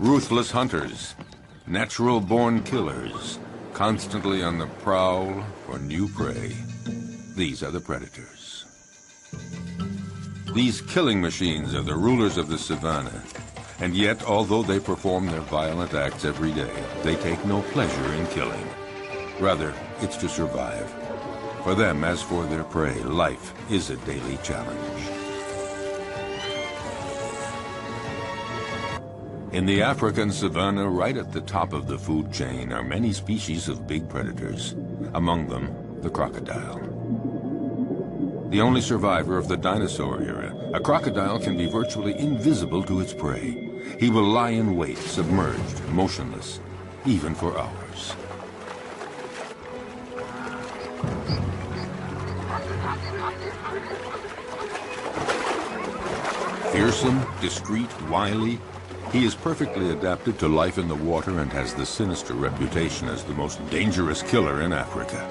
Ruthless hunters, natural-born killers, constantly on the prowl for new prey. These are the predators. These killing machines are the rulers of the savannah, and yet, although they perform their violent acts every day, they take no pleasure in killing. Rather, it's to survive. For them, as for their prey, life is a daily challenge. In the African savanna, right at the top of the food chain, are many species of big predators. Among them, the crocodile. The only survivor of the dinosaur era, a crocodile can be virtually invisible to its prey. He will lie in wait, submerged, motionless, even for hours. Fearsome, discreet, wily, he is perfectly adapted to life in the water and has the sinister reputation as the most dangerous killer in Africa.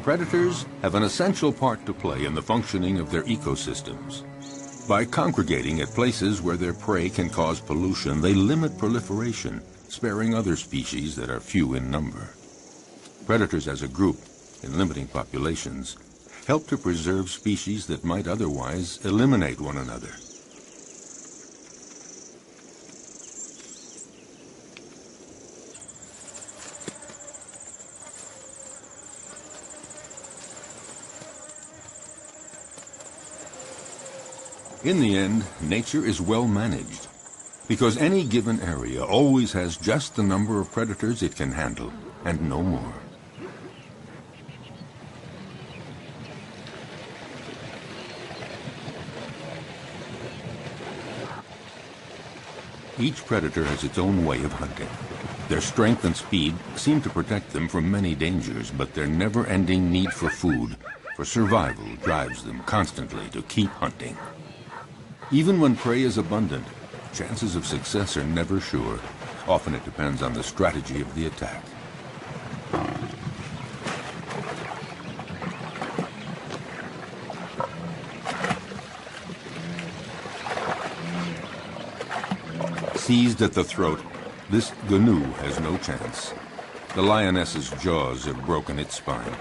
Predators have an essential part to play in the functioning of their ecosystems. By congregating at places where their prey can cause pollution, they limit proliferation, sparing other species that are few in number. Predators as a group, in limiting populations, help to preserve species that might otherwise eliminate one another. In the end, nature is well managed, because any given area always has just the number of predators it can handle, and no more. Each predator has its own way of hunting. Their strength and speed seem to protect them from many dangers, but their never-ending need for food, for survival, drives them constantly to keep hunting. Even when prey is abundant, chances of success are never sure. Often it depends on the strategy of the attack. Seized at the throat, this gnu has no chance. The lioness's jaws have broken its spine.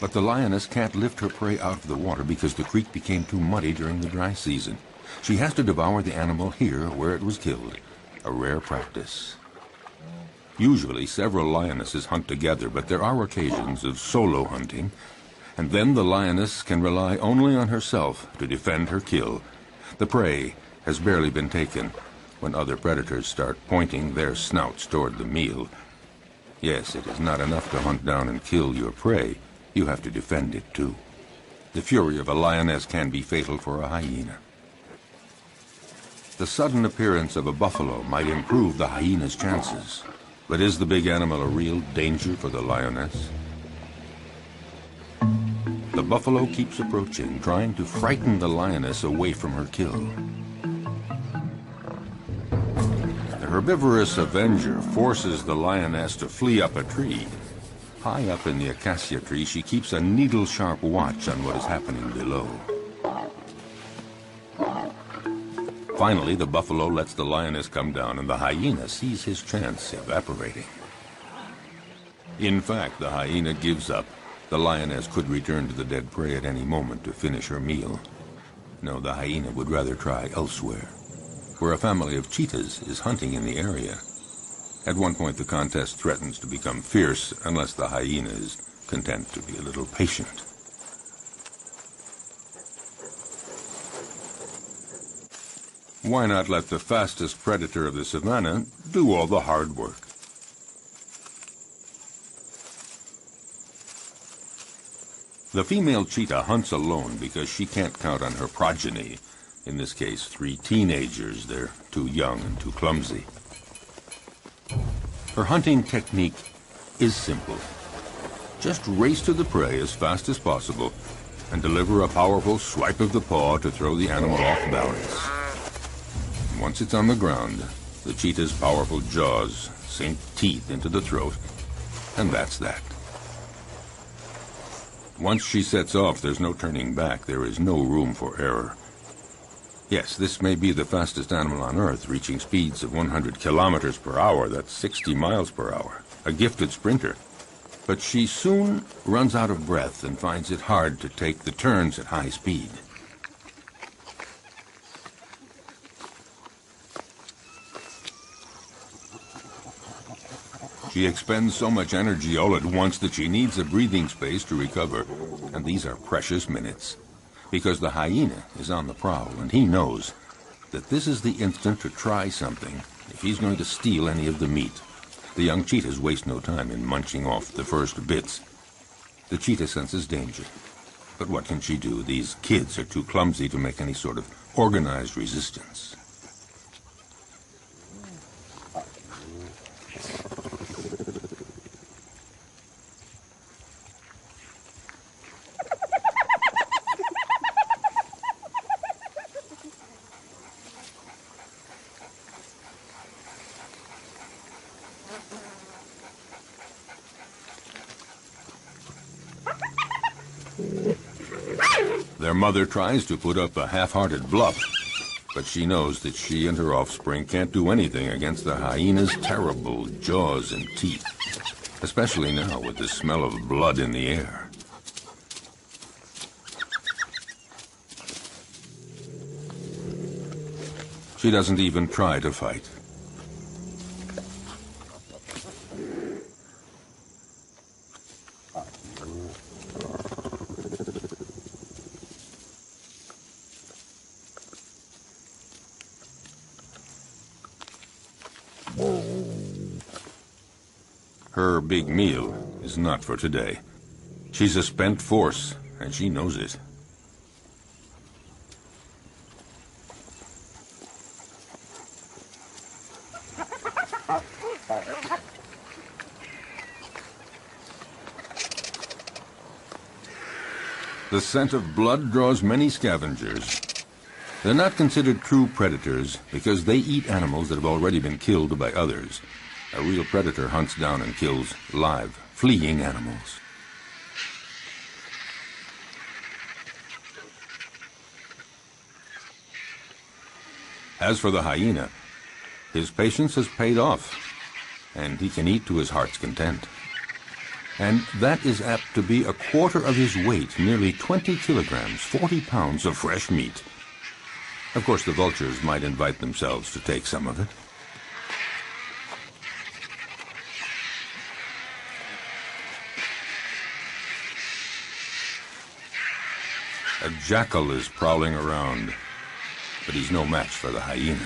But the lioness can't lift her prey out of the water because the creek became too muddy during the dry season. She has to devour the animal here where it was killed, a rare practice. Usually several lionesses hunt together, but there are occasions of solo hunting, and then the lioness can rely only on herself to defend her kill. The prey has barely been taken when other predators start pointing their snouts toward the meal. Yes, it is not enough to hunt down and kill your prey. You have to defend it too. The fury of a lioness can be fatal for a hyena. The sudden appearance of a buffalo might improve the hyena's chances. But is the big animal a real danger for the lioness? The buffalo keeps approaching, trying to frighten the lioness away from her kill. The herbivorous avenger forces the lioness to flee up a tree. High up in the acacia tree, she keeps a needle-sharp watch on what is happening below. Finally, the buffalo lets the lioness come down, and the hyena sees his chance evaporating. In fact, the hyena gives up. The lioness could return to the dead prey at any moment to finish her meal. No, the hyena would rather try elsewhere, where a family of cheetahs is hunting in the area. At one point, the contest threatens to become fierce unless the hyena is content to be a little patient. Why not let the fastest predator of the savannah do all the hard work? The female cheetah hunts alone because she can't count on her progeny. In this case, 3 teenagers. They're too young and too clumsy. Her hunting technique is simple. Just race to the prey as fast as possible and deliver a powerful swipe of the paw to throw the animal off balance. Once it's on the ground, the cheetah's powerful jaws sink teeth into the throat, and that's that. Once she sets off, there's no turning back. There is no room for error. Yes, this may be the fastest animal on Earth, reaching speeds of 100 kilometers per hour. That's 60 miles per hour. A gifted sprinter. But she soon runs out of breath and finds it hard to take the turns at high speed. She expends so much energy all at once that she needs a breathing space to recover. And these are precious minutes. Because the hyena is on the prowl, and he knows that this is the instant to try something if he's going to steal any of the meat. The young cheetahs waste no time in munching off the first bits. The cheetah senses danger. But what can she do? These kids are too clumsy to make any sort of organized resistance. Their mother tries to put up a half-hearted bluff, but she knows that she and her offspring can't do anything against the hyena's terrible jaws and teeth, especially now with the smell of blood in the air. She doesn't even try to fight. Her big meal is not for today. She's a spent force, and she knows it. The scent of blood draws many scavengers. They're not considered true predators because they eat animals that have already been killed by others. A real predator hunts down and kills live, fleeing animals. As for the hyena, his patience has paid off, and he can eat to his heart's content. And that is apt to be a quarter of his weight, nearly 20 kilograms, 40 pounds of fresh meat. Of course, the vultures might invite themselves to take some of it. A jackal is prowling around, but he's no match for the hyena.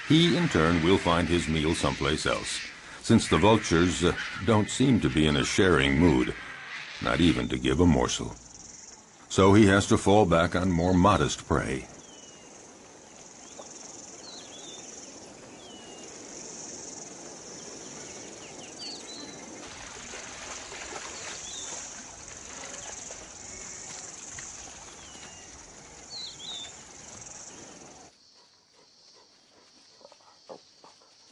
He, in turn, will find his meal someplace else, since the vultures don't seem to be in a sharing mood, not even to give a morsel. So he has to fall back on more modest prey.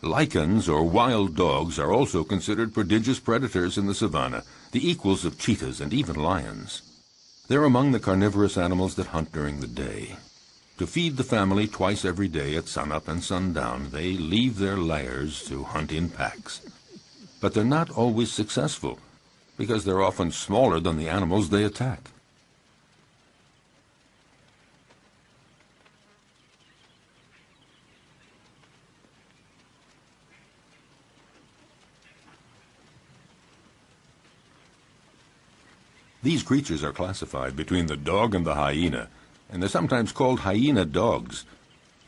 Lichens, or wild dogs, are also considered prodigious predators in the savanna, the equals of cheetahs and even lions. They're among the carnivorous animals that hunt during the day. To feed the family twice every day at sunup and sundown, they leave their lairs to hunt in packs. But they're not always successful, because they're often smaller than the animals they attack. These creatures are classified between the dog and the hyena, and they're sometimes called hyena dogs.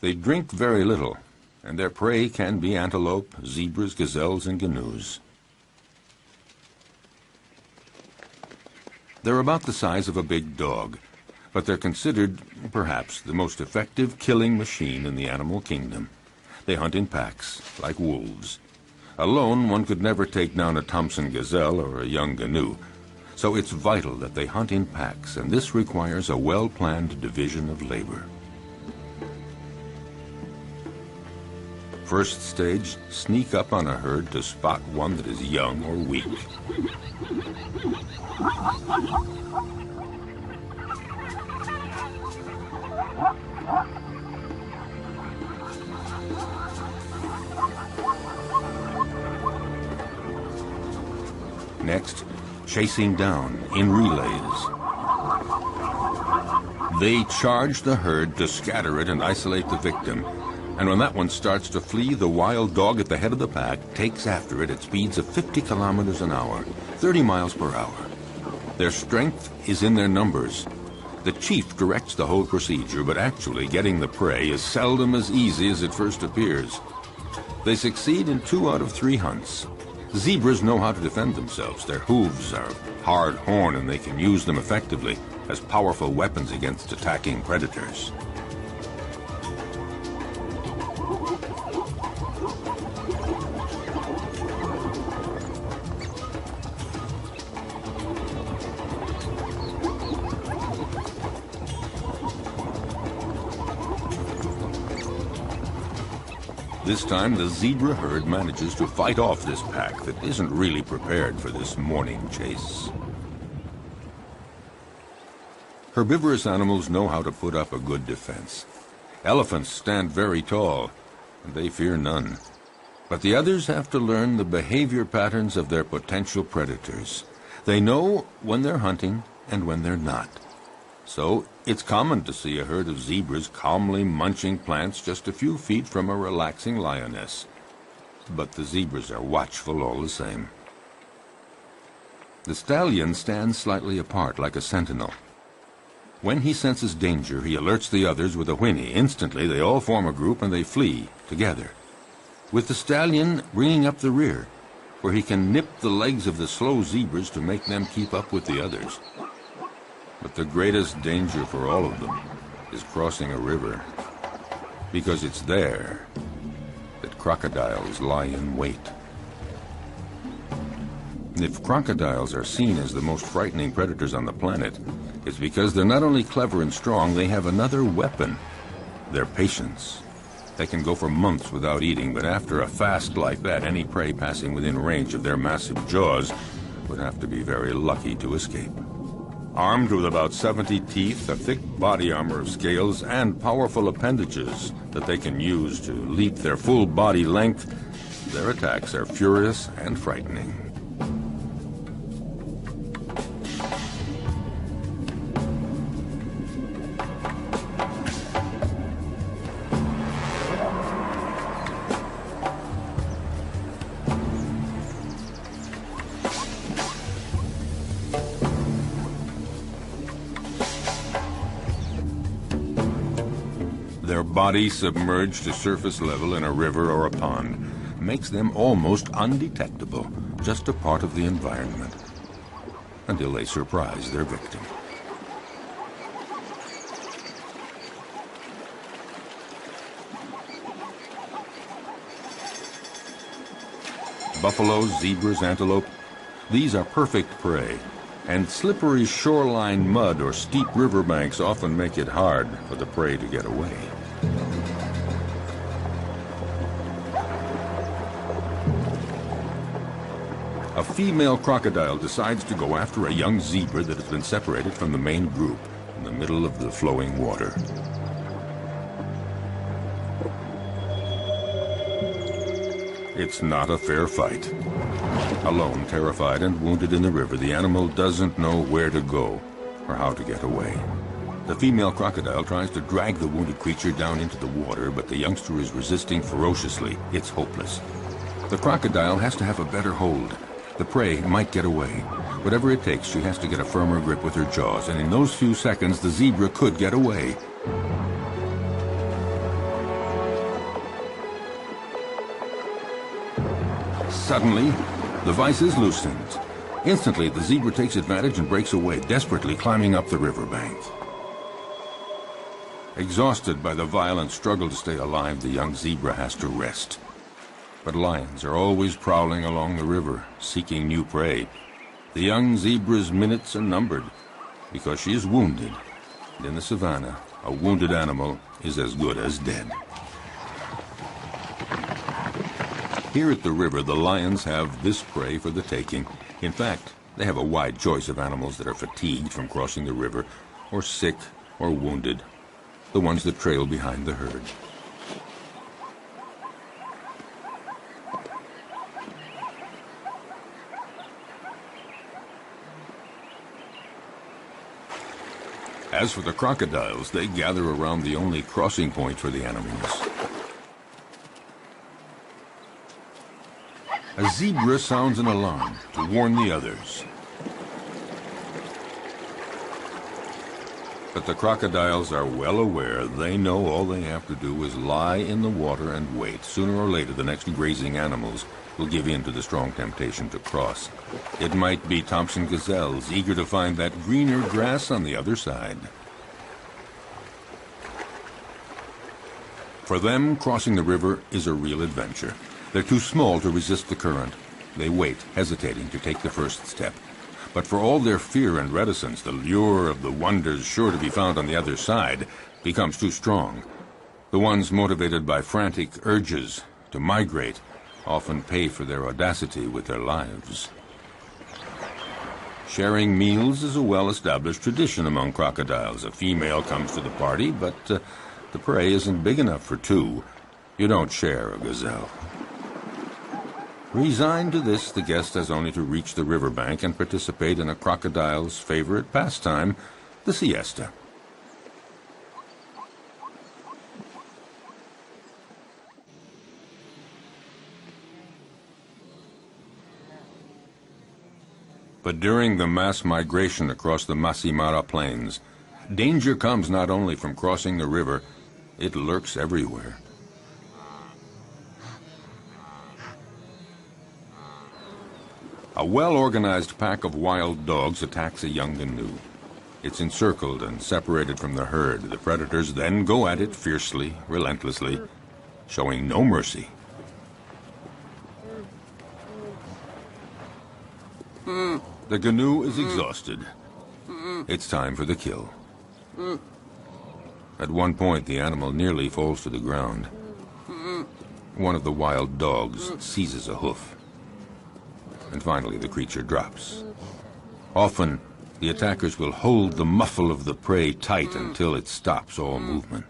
They drink very little, and their prey can be antelope, zebras, gazelles, and gnus. They're about the size of a big dog, but they're considered, perhaps, the most effective killing machine in the animal kingdom. They hunt in packs, like wolves. Alone, one could never take down a Thompson gazelle or a young gnu. So it's vital that they hunt in packs, and this requires a well-planned division of labor. First stage, sneak up on a herd to spot one that is young or weak. Next, chasing down in relays. They charge the herd to scatter it and isolate the victim. And when that one starts to flee, the wild dog at the head of the pack takes after it at speeds of 50 kilometers an hour, 30 miles per hour. Their strength is in their numbers. The chief directs the whole procedure, but actually getting the prey is seldom as easy as it first appears. They succeed in 2 out of 3 hunts. Zebras know how to defend themselves. Their hooves are hard horn, and they can use them effectively as powerful weapons against attacking predators. This time, the zebra herd manages to fight off this pack that isn't really prepared for this morning chase. Herbivorous animals know how to put up a good defense. Elephants stand very tall, and they fear none. But the others have to learn the behavior patterns of their potential predators. They know when they're hunting and when they're not. So it's common to see a herd of zebras calmly munching plants just a few feet from a relaxing lioness. But the zebras are watchful all the same. The stallion stands slightly apart like a sentinel. When he senses danger, he alerts the others with a whinny. Instantly, they all form a group and they flee together, with the stallion bringing up the rear, where he can nip the legs of the slow zebras to make them keep up with the others. But the greatest danger for all of them is crossing a river, because it's there that crocodiles lie in wait. If crocodiles are seen as the most frightening predators on the planet, it's because they're not only clever and strong, they have another weapon: their patience. They can go for months without eating, but after a fast like that, any prey passing within range of their massive jaws would have to be very lucky to escape. Armed with about 70 teeth, a thick body armor of scales, and powerful appendages that they can use to leap their full body length, their attacks are furious and frightening. Their body submerged to surface level in a river or a pond makes them almost undetectable, just a part of the environment, until they surprise their victim. Buffalo, zebras, antelope, these are perfect prey. And slippery shoreline mud or steep riverbanks often make it hard for the prey to get away. A female crocodile decides to go after a young zebra that has been separated from the main group in the middle of the flowing water. It's not a fair fight. Alone, terrified and wounded in the river, the animal doesn't know where to go or how to get away. The female crocodile tries to drag the wounded creature down into the water, but the youngster is resisting ferociously. It's hopeless. The crocodile has to have a better hold. The prey might get away. Whatever it takes, she has to get a firmer grip with her jaws, and in those few seconds, the zebra could get away. Suddenly, the vise is loosened, Instantly, the zebra takes advantage and breaks away, desperately climbing up the riverbank. Exhausted by the violent struggle to stay alive, the young zebra has to rest. But lions are always prowling along the river, seeking new prey. The young zebra's minutes are numbered because she is wounded. And in the savannah, a wounded animal is as good as dead. Here at the river, the lions have this prey for the taking. In fact, they have a wide choice of animals that are fatigued from crossing the river, or sick, or wounded, the ones that trail behind the herd. As for the crocodiles, they gather around the only crossing point for the animals. A zebra sounds an alarm to warn the others. But the crocodiles are well aware. They know all they have to do is lie in the water and wait. Sooner or later, the next grazing animals will give in to the strong temptation to cross. It might be Thompson gazelles, eager to find that greener grass on the other side. For them, crossing the river is a real adventure. They're too small to resist the current. They wait, hesitating to take the first step. But for all their fear and reticence, the lure of the wonders sure to be found on the other side becomes too strong. The ones motivated by frantic urges to migrate often pay for their audacity with their lives. Sharing meals is a well-established tradition among crocodiles. A female comes to the party, but the prey isn't big enough for two. You don't share a gazelle. Resigned to this, the guest has only to reach the riverbank and participate in a crocodile's favorite pastime, the siesta. But during the mass migration across the Masimara Plains, danger comes not only from crossing the river, it lurks everywhere. A well-organized pack of wild dogs attacks a young gnu. It's encircled and separated from the herd. The predators then go at it fiercely, relentlessly, showing no mercy. The gnu is exhausted. It's time for the kill. At one point, the animal nearly falls to the ground. One of the wild dogs seizes a hoof. And finally, the creature drops. Often, the attackers will hold the muffle of the prey tight until it stops all movement.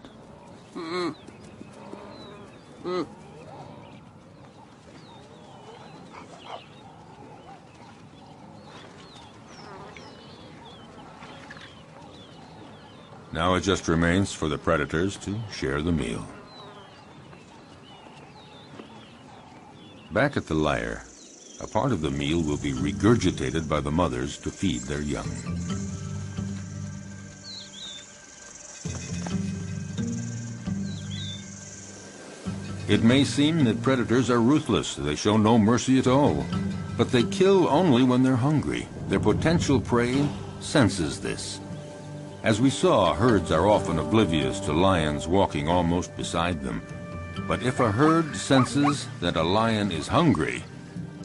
Now it just remains for the predators to share the meal. Back at the lair, a part of the meal will be regurgitated by the mothers to feed their young. It may seem that predators are ruthless. They show no mercy at all. But they kill only when they're hungry. Their potential prey senses this. As we saw, herds are often oblivious to lions walking almost beside them. But if a herd senses that a lion is hungry,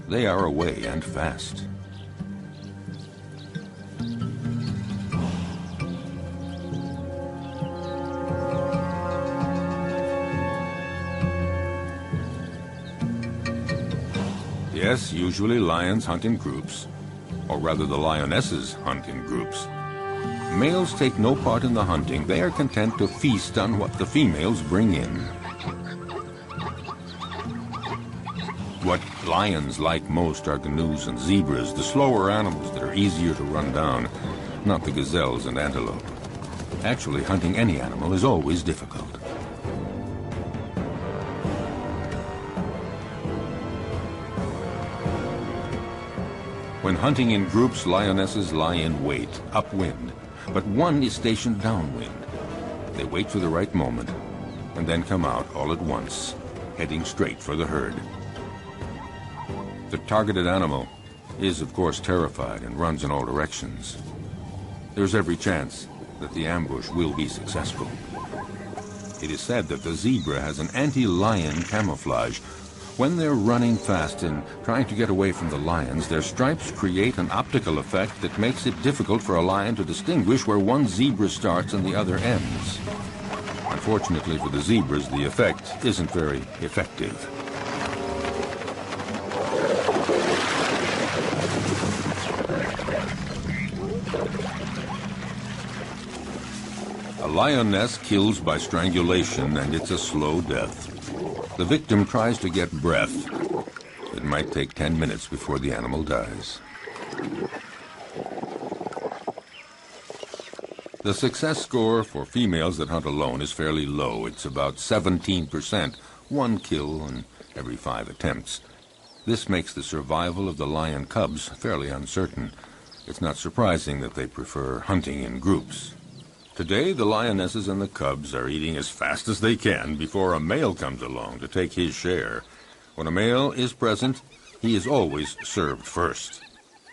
they are away and fast. Yes, usually lions hunt in groups, or rather the lionesses hunt in groups. Males take no part in the hunting. They are content to feast on what the females bring in. What lions like most are gnus and zebras, the slower animals that are easier to run down, not the gazelles and antelope. Actually, hunting any animal is always difficult. When hunting in groups, lionesses lie in wait, upwind, but one is stationed downwind. They wait for the right moment, and then come out all at once, heading straight for the herd. The targeted animal is, of course, terrified and runs in all directions. There's every chance that the ambush will be successful. It is said that the zebra has an anti-lion camouflage. When they're running fast and trying to get away from the lions, their stripes create an optical effect that makes it difficult for a lion to distinguish where one zebra starts and the other ends. Unfortunately for the zebras, the effect isn't very effective. A lioness kills by strangulation, and it's a slow death. The victim tries to get breath. It might take 10 minutes before the animal dies. The success score for females that hunt alone is fairly low. It's about 17%, one kill in every 5 attempts. This makes the survival of the lion cubs fairly uncertain. It's not surprising that they prefer hunting in groups. Today, the lionesses and the cubs are eating as fast as they can before a male comes along to take his share. When a male is present, he is always served first.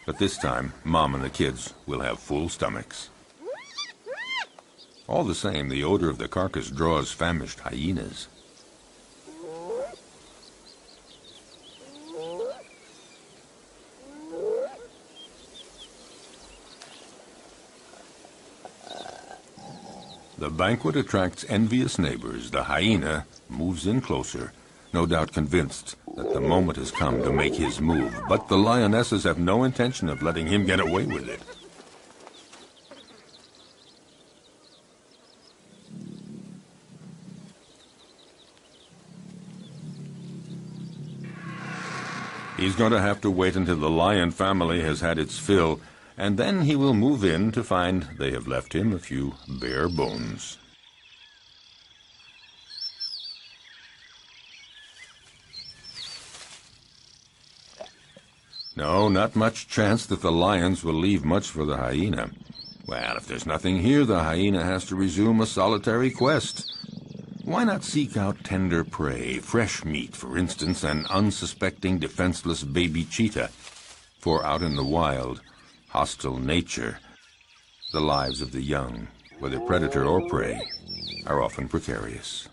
But this time, Mom and the kids will have full stomachs. All the same, the odor of the carcass draws famished hyenas. The banquet attracts envious neighbors. The hyena moves in closer, no doubt convinced that the moment has come to make his move. But the lionesses have no intention of letting him get away with it. He's going to have to wait until the lion family has had its fill, and then he will move in to find they have left him a few bare bones. No, not much chance that the lions will leave much for the hyena. Well, if there's nothing here, the hyena has to resume a solitary quest. Why not seek out tender prey, fresh meat, for instance, an unsuspecting, defenseless baby cheetah? For out in the wild, hostile nature, the lives of the young, whether predator or prey, are often precarious.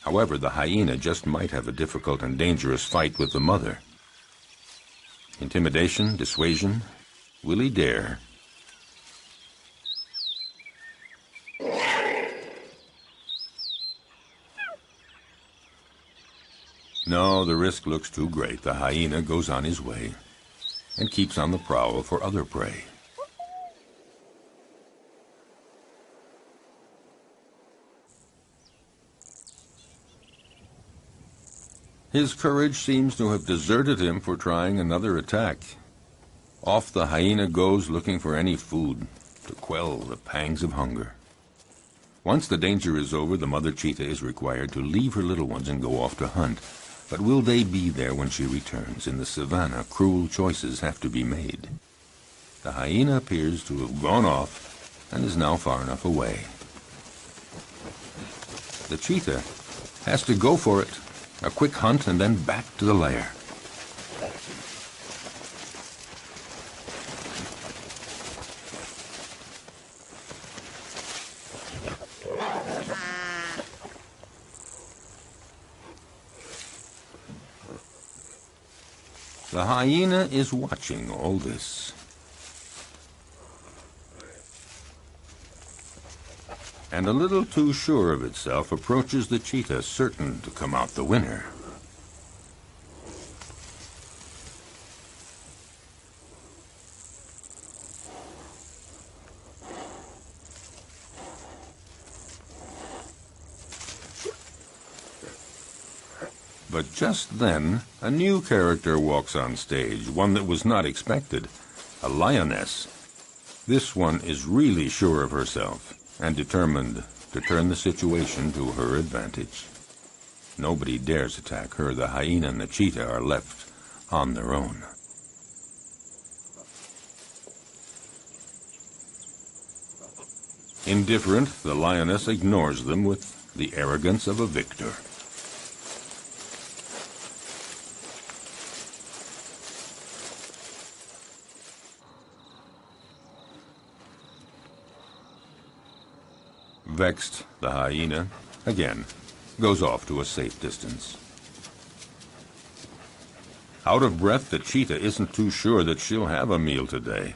However, the hyena just might have a difficult and dangerous fight with the mother. Intimidation, dissuasion, will he dare? No, the risk looks too great. The hyena goes on his way and keeps on the prowl for other prey. His courage seems to have deserted him for trying another attack. Off the hyena goes looking for any food to quell the pangs of hunger. Once the danger is over, the mother cheetah is required to leave her little ones and go off to hunt. But will they be there when she returns? In the savannah, cruel choices have to be made. The hyena appears to have gone off and is now far enough away. The cheetah has to go for it. A quick hunt and then back to the lair. The hyena is watching all this. And a little too sure of itself approaches the cheetah, certain to come out the winner. But just then, a new character walks on stage, one that was not expected, a lioness. This one is really sure of herself and determined to turn the situation to her advantage. Nobody dares attack her. The hyena and the cheetah are left on their own. Indifferent, the lioness ignores them with the arrogance of a victor. Vexed, the hyena, again, goes off to a safe distance. Out of breath, the cheetah isn't too sure that she'll have a meal today.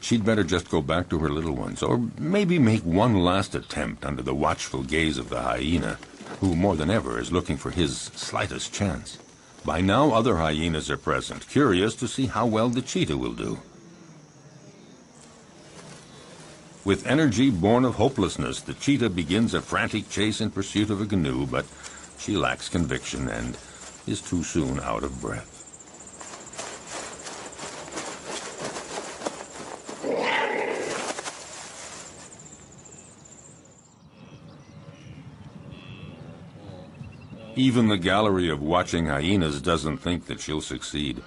She'd better just go back to her little ones, or maybe make one last attempt under the watchful gaze of the hyena, who more than ever is looking for his slightest chance. By now, other hyenas are present, curious to see how well the cheetah will do. With energy born of hopelessness, the cheetah begins a frantic chase in pursuit of a canoe, but she lacks conviction and is too soon out of breath. Even the gallery of watching hyenas doesn't think that she'll succeed.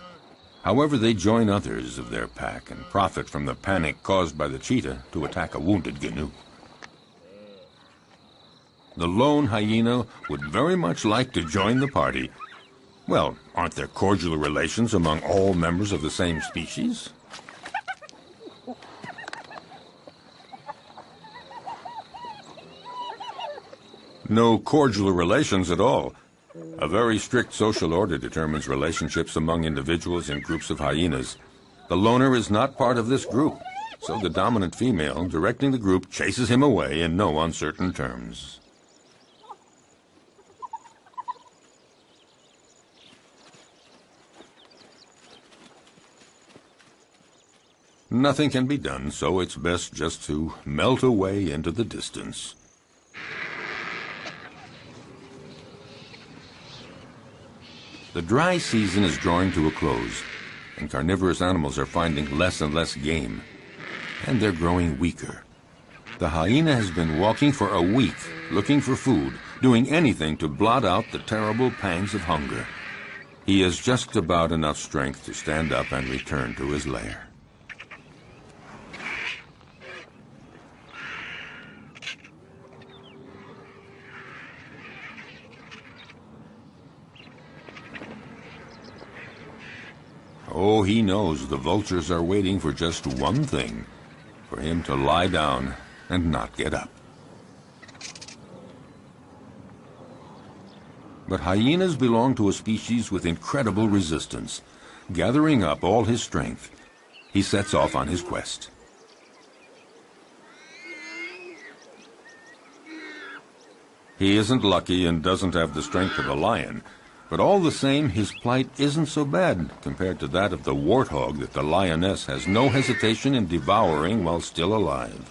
However, they join others of their pack and profit from the panic caused by the cheetah to attack a wounded canoe. The lone hyena would very much like to join the party. Well, aren't there cordial relations among all members of the same species? No cordial relations at all. A very strict social order determines relationships among individuals in groups of hyenas. The loner is not part of this group, so the dominant female directing the group chases him away in no uncertain terms. Nothing can be done, so it's best just to melt away into the distance. The dry season is drawing to a close, and carnivorous animals are finding less and less game, and they're growing weaker. The hyena has been walking for a week, looking for food, doing anything to blot out the terrible pangs of hunger. He has just about enough strength to stand up and return to his lair. Oh, he knows the vultures are waiting for just one thing, for him to lie down and not get up. But hyenas belong to a species with incredible resistance. Gathering up all his strength, he sets off on his quest. He isn't lucky and doesn't have the strength of a lion, but all the same, his plight isn't so bad compared to that of the warthog that the lioness has no hesitation in devouring while still alive.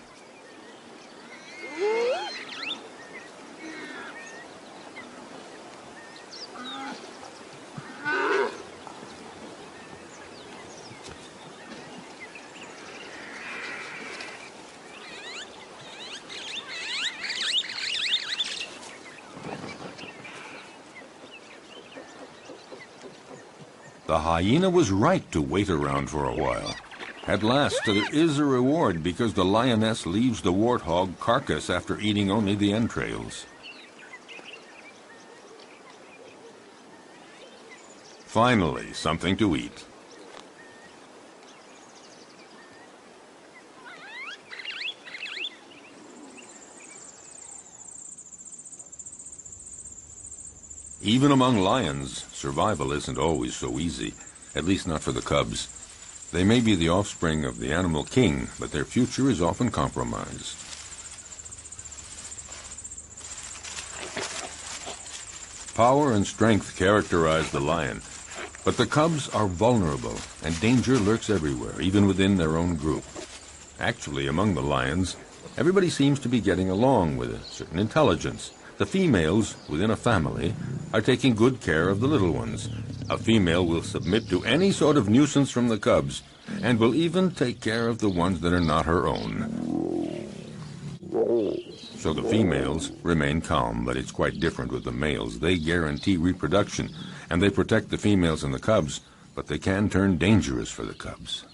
The hyena was right to wait around for a while. At last, there is a reward because the lioness leaves the warthog carcass after eating only the entrails. Finally, something to eat. Even among lions, survival isn't always so easy, at least not for the cubs. They may be the offspring of the animal king, but their future is often compromised. Power and strength characterize the lion, but the cubs are vulnerable, and danger lurks everywhere, even within their own group. Actually, among the lions, everybody seems to be getting along with a certain intelligence. The females within a family are taking good care of the little ones. A female will submit to any sort of nuisance from the cubs, and will even take care of the ones that are not her own. So the females remain calm, but it's quite different with the males. They guarantee reproduction, and they protect the females and the cubs, but they can turn dangerous for the cubs.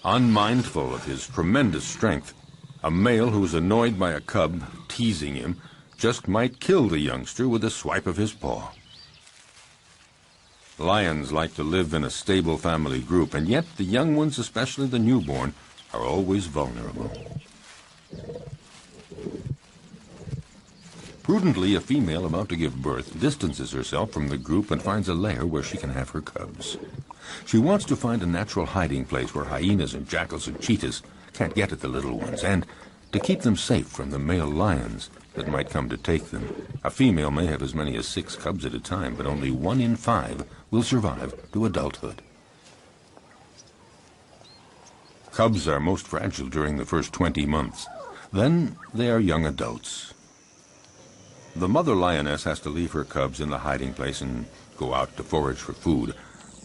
Unmindful of his tremendous strength, a male who's annoyed by a cub teasing him just might kill the youngster with a swipe of his paw. Lions like to live in a stable family group, and yet the young ones, especially the newborn, are always vulnerable. Prudently, a female about to give birth distances herself from the group and finds a lair where she can have her cubs. She wants to find a natural hiding place where hyenas and jackals and cheetahs can't get at the little ones, and to keep them safe from the male lions that might come to take them. A female may have as many as 6 cubs at a time, but only 1 in 5 will survive to adulthood. Cubs are most fragile during the first 20 months. Then they are young adults. The mother lioness has to leave her cubs in the hiding place and go out to forage for food,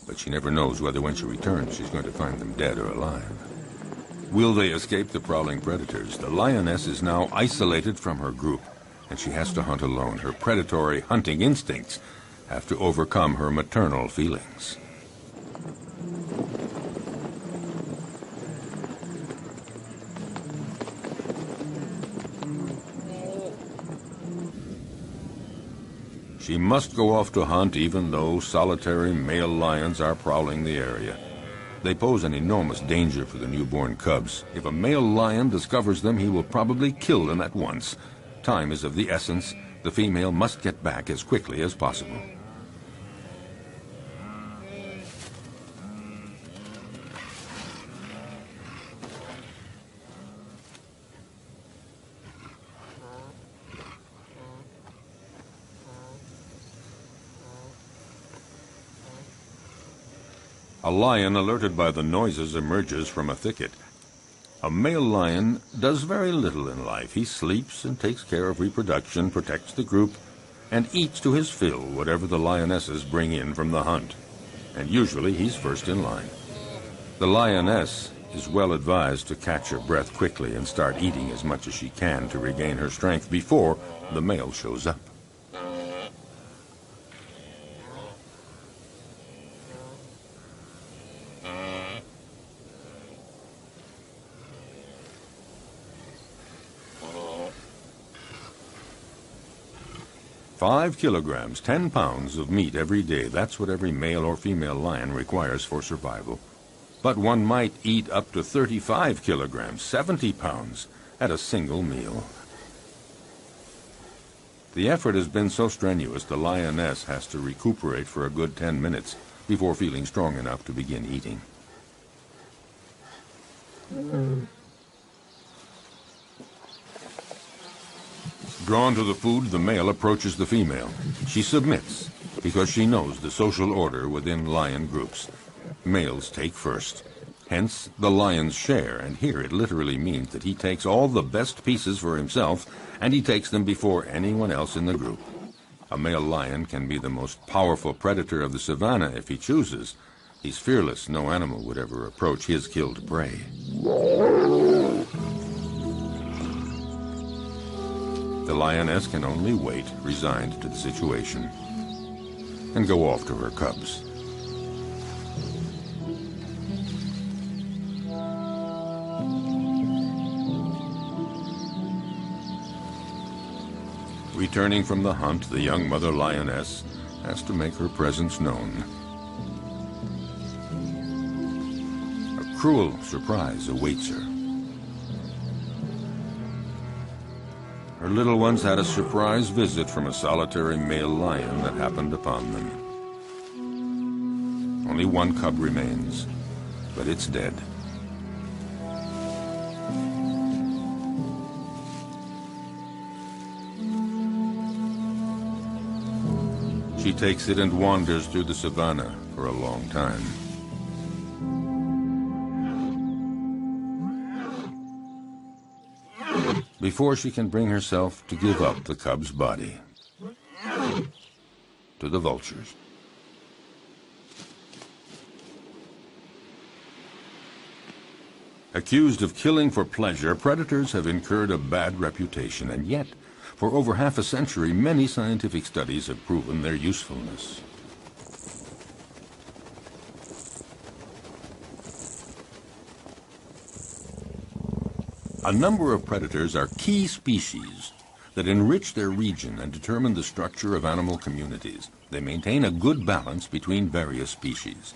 but she never knows whether when she returns she's going to find them dead or alive. Will they escape the prowling predators? The lioness is now isolated from her group, and she has to hunt alone. Her predatory hunting instincts have to overcome her maternal feelings. She must go off to hunt even though solitary male lions are prowling the area. They pose an enormous danger for the newborn cubs. If a male lion discovers them, he will probably kill them at once. Time is of the essence. The female must get back as quickly as possible. A lion, alerted by the noises, emerges from a thicket. A male lion does very little in life. He sleeps and takes care of reproduction, protects the group, and eats to his fill whatever the lionesses bring in from the hunt. And usually he's first in line. The lioness is well advised to catch her breath quickly and start eating as much as she can to regain her strength before the male shows up. Five kilograms, 10 pounds of meat every day. That's what every male or female lion requires for survival. But one might eat up to 35 kilograms, 70 pounds, at a single meal. The effort has been so strenuous, the lioness has to recuperate for a good 10 minutes before feeling strong enough to begin eating. Drawn to the food, the male approaches the female. She submits because she knows the social order within lion groups. Males take first. Hence the lion's share, and here it literally means that he takes all the best pieces for himself, and he takes them before anyone else in the group. A male lion can be the most powerful predator of the savannah if he chooses. He's fearless. No animal would ever approach his killed prey. The lioness can only wait, resigned to the situation, and go off to her cubs. Returning from the hunt, the young mother lioness has to make her presence known. A cruel surprise awaits her. Her little ones had a surprise visit from a solitary male lion that happened upon them. Only one cub remains, but it's dead. She takes it and wanders through the savannah for a long time. Before she can bring herself to give up the cub's body to the vultures. Accused of killing for pleasure, predators have incurred a bad reputation, and yet, for over half a century, many scientific studies have proven their usefulness. A number of predators are key species that enrich their region and determine the structure of animal communities. They maintain a good balance between various species.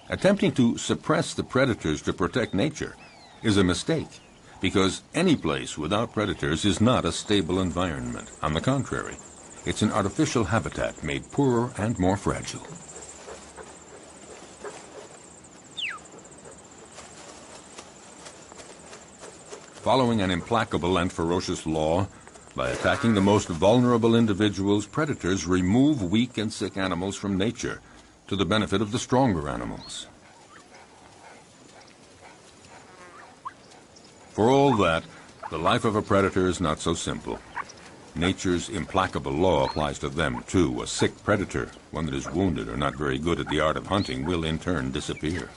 Attempting to suppress the predators to protect nature is a mistake, because any place without predators is not a stable environment. On the contrary, it's an artificial habitat made poorer and more fragile. Following an implacable and ferocious law, by attacking the most vulnerable individuals, predators remove weak and sick animals from nature to the benefit of the stronger animals. For all that, the life of a predator is not so simple. Nature's implacable law applies to them, too. A sick predator, one that is wounded or not very good at the art of hunting, will in turn disappear.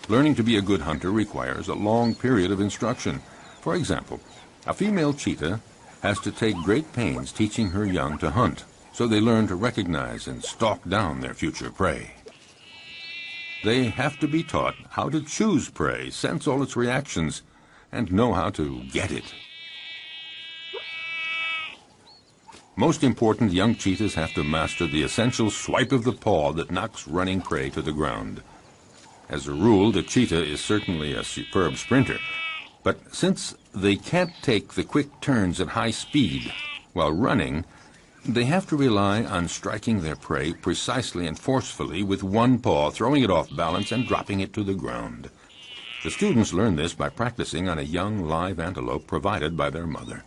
Learning to be a good hunter requires a long period of instruction. For example, a female cheetah has to take great pains teaching her young to hunt, so they learn to recognize and stalk down their future prey. They have to be taught how to choose prey, sense all its reactions, and know how to get it. Most important, young cheetahs have to master the essential swipe of the paw that knocks running prey to the ground. As a rule, the cheetah is certainly a superb sprinter, but since they can't take the quick turns at high speed while running, they have to rely on striking their prey precisely and forcefully with one paw, throwing it off balance and dropping it to the ground. The students learn this by practicing on a young live antelope provided by their mother.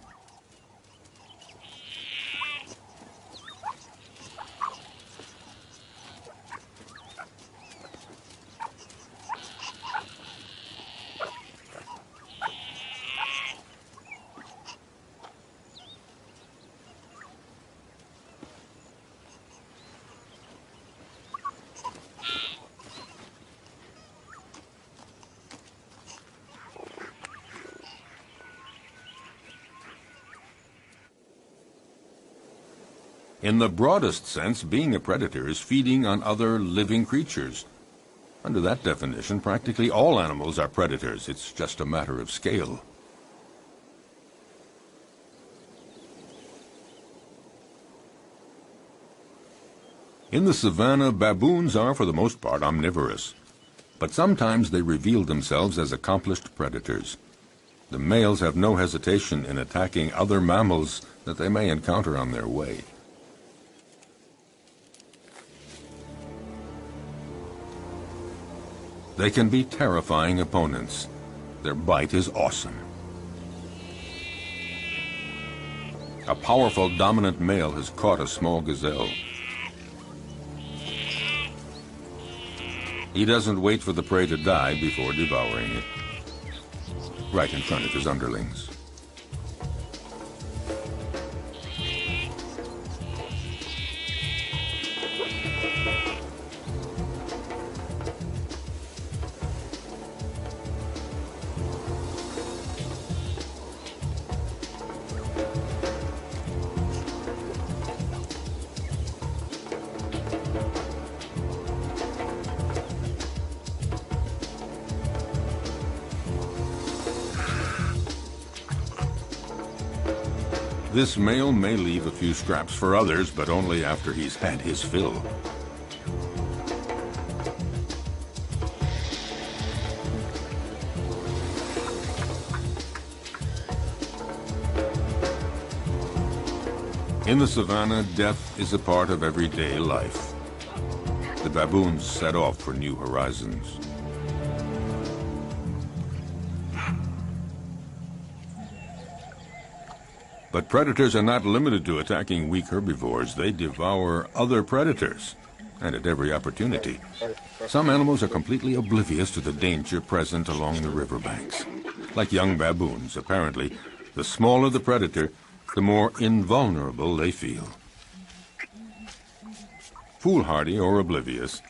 In the broadest sense, being a predator is feeding on other living creatures. Under that definition, practically all animals are predators. It's just a matter of scale. In the savannah, baboons are, for the most part, omnivorous. But sometimes they reveal themselves as accomplished predators. The males have no hesitation in attacking other mammals that they may encounter on their way. They can be terrifying opponents. Their bite is awesome. A powerful dominant male has caught a small gazelle. He doesn't wait for the prey to die before devouring it, right in front of his underlings. This male may leave a few scraps for others, but only after he's had his fill. In the savannah, death is a part of everyday life. The baboons set off for new horizons. But predators are not limited to attacking weak herbivores. They devour other predators, and at every opportunity. Some animals are completely oblivious to the danger present along the riverbanks. Like young baboons, apparently, the smaller the predator, the more invulnerable they feel. Foolhardy or oblivious,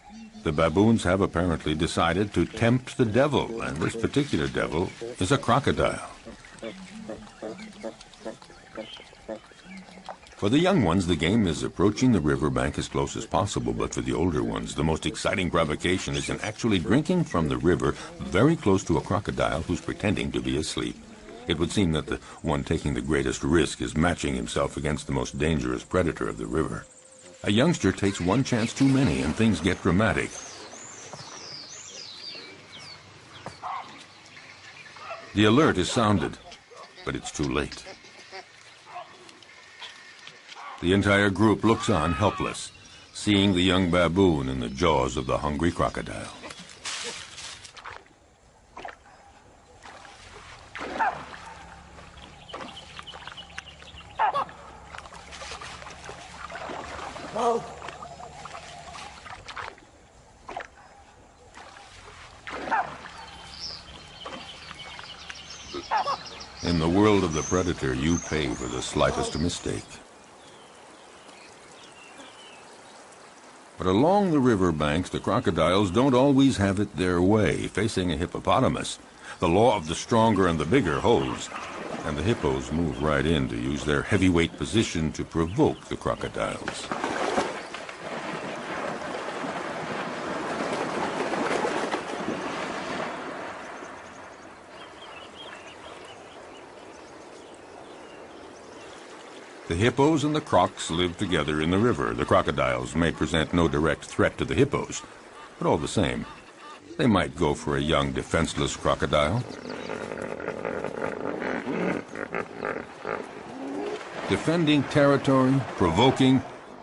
the baboons have apparently decided to tempt the devil, and this particular devil is a crocodile. For the young ones, the game is approaching the riverbank as close as possible, but for the older ones, the most exciting provocation is in actually drinking from the river very close to a crocodile who's pretending to be asleep. It would seem that the one taking the greatest risk is matching himself against the most dangerous predator of the river. A youngster takes one chance too many, and things get dramatic. The alert is sounded, but it's too late. The entire group looks on helpless, seeing the young baboon in the jaws of the hungry crocodile. In the world of the predator, you pay for the slightest mistake. But along the river banks, the crocodiles don't always have it their way. Facing a hippopotamus, the law of the stronger and the bigger holds, and the hippos move right in to use their heavyweight position to provoke the crocodiles. The hippos and the crocs live together in the river. The crocodiles may present no direct threat to the hippos, but all the same, they might go for a young defenseless crocodile. Defending territory, provoking,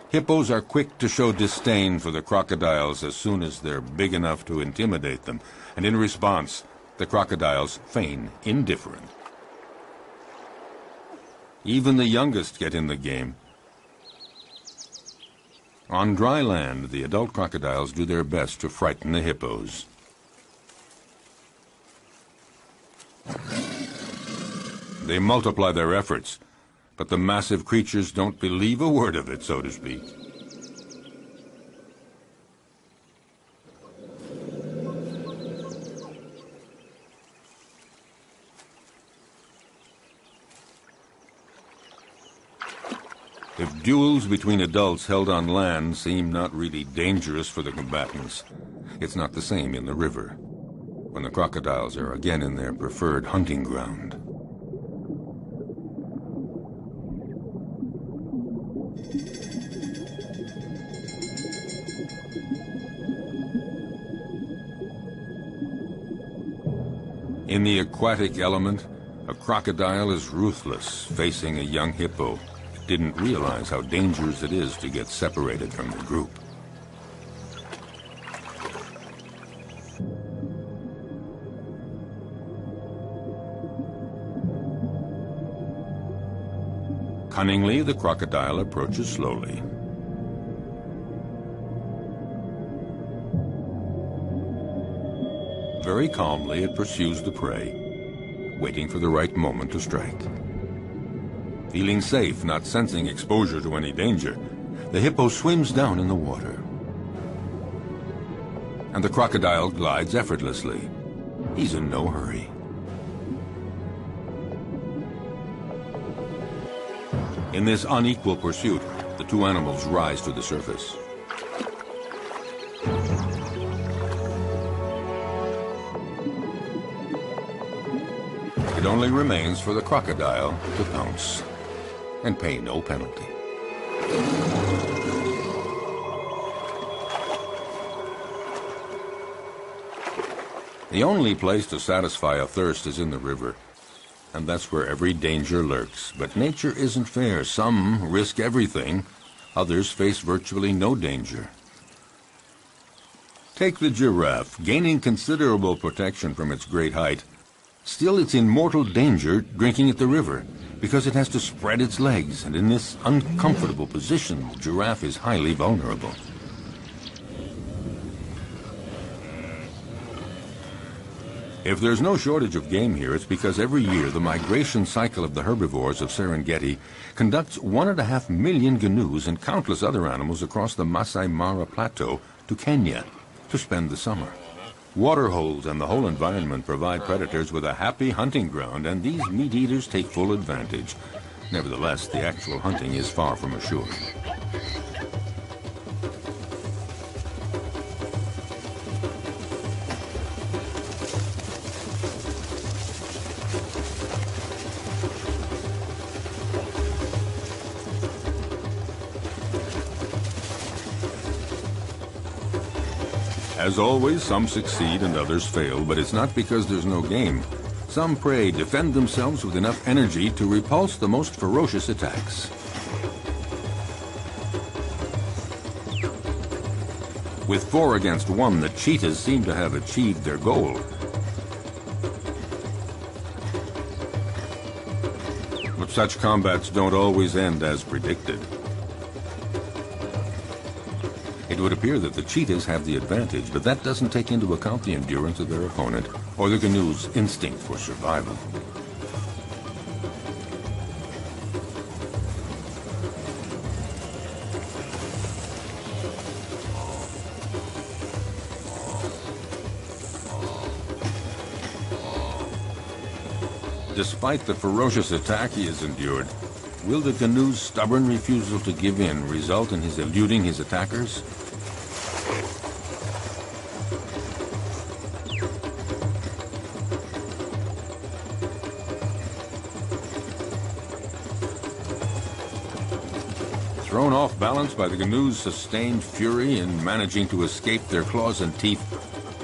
hippos are quick to show disdain for the crocodiles as soon as they're big enough to intimidate them, and in response, the crocodiles feign indifferent. Even the youngest get in the game. On dry land, the adult crocodiles do their best to frighten the hippos. They multiply their efforts, but the massive creatures don't believe a word of it, so to speak. If duels between adults held on land seem not really dangerous for the combatants, it's not the same in the river, when the crocodiles are again in their preferred hunting ground. In the aquatic element, a crocodile is ruthless, facing a young hippo. Didn't realize how dangerous it is to get separated from the group. Cunningly, the crocodile approaches slowly. Very calmly, it pursues the prey, waiting for the right moment to strike. Feeling safe, not sensing exposure to any danger, the hippo swims down in the water. And the crocodile glides effortlessly. He's in no hurry. In this unequal pursuit, the two animals rise to the surface. It only remains for the crocodile to pounce and pay no penalty. The only place to satisfy a thirst is in the river, and that's where every danger lurks. But nature isn't fair. Some risk everything, others face virtually no danger. Take the giraffe, gaining considerable protection from its great height. Still, it's in mortal danger drinking at the river, because it has to spread its legs, and in this uncomfortable position, the giraffe is highly vulnerable. If there's no shortage of game here, it's because every year the migration cycle of the herbivores of Serengeti conducts 1.5 million gnus and countless other animals across the Masai Mara Plateau to Kenya to spend the summer. Waterholes and the whole environment provide predators with a happy hunting ground, and these meat-eaters take full advantage. Nevertheless, the actual hunting is far from assured. As always, some succeed and others fail, but it's not because there's no game. Some prey defend themselves with enough energy to repulse the most ferocious attacks. With 4 against 1, the cheetahs seem to have achieved their goal. But such combats don't always end as predicted. It would appear that the cheetahs have the advantage, but that doesn't take into account the endurance of their opponent or the canoe's instinct for survival. Despite the ferocious attack he has endured, will the canoe's stubborn refusal to give in result in his eluding his attackers? Thrown off balance by the canoe's sustained fury in managing to escape their claws and teeth,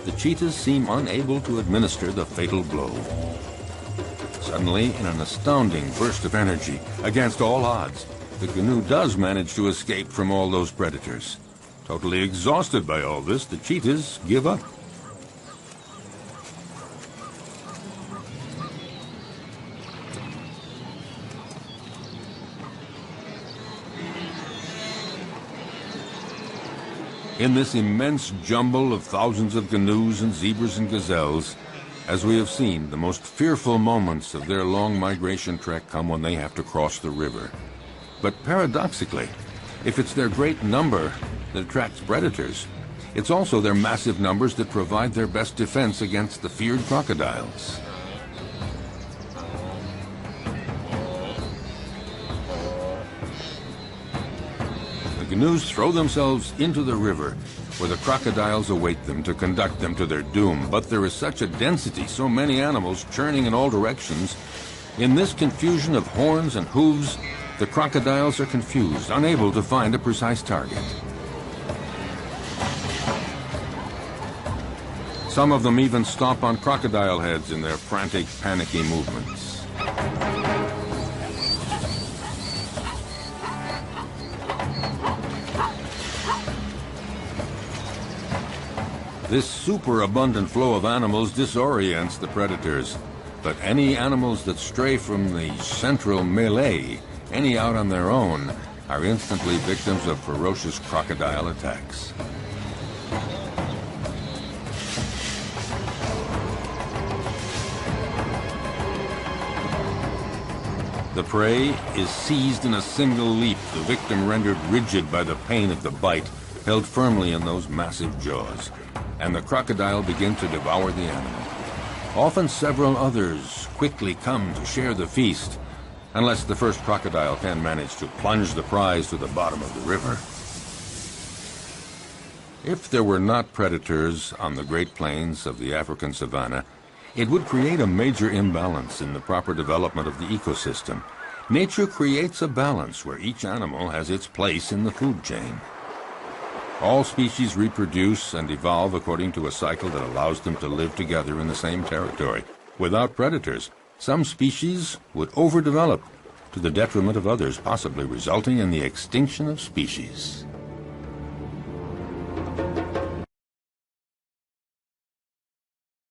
the cheetahs seem unable to administer the fatal blow. Suddenly, in an astounding burst of energy, against all odds, the canoe does manage to escape from all those predators. Totally exhausted by all this, the cheetahs give up. In this immense jumble of thousands of canoes and zebras and gazelles, as we have seen, the most fearful moments of their long migration trek come when they have to cross the river. But paradoxically, if it's their great number that attracts predators, it's also their massive numbers that provide their best defense against the feared crocodiles. The canoes throw themselves into the river, where the crocodiles await them to conduct them to their doom. But there is such a density, so many animals churning in all directions. In this confusion of horns and hooves, the crocodiles are confused, unable to find a precise target. Some of them even stomp on crocodile heads in their frantic, panicky movements. This superabundant flow of animals disorients the predators, but any animals that stray from the central melee, any out on their own, are instantly victims of ferocious crocodile attacks. The prey is seized in a single leap, the victim rendered rigid by the pain of the bite, held firmly in those massive jaws, and the crocodile begins to devour the animal. Often several others quickly come to share the feast, unless the first crocodile can manage to plunge the prize to the bottom of the river. If there were not predators on the Great Plains of the African savanna, it would create a major imbalance in the proper development of the ecosystem. Nature creates a balance where each animal has its place in the food chain. All species reproduce and evolve according to a cycle that allows them to live together in the same territory. Without predators, some species would overdevelop to the detriment of others, possibly resulting in the extinction of species.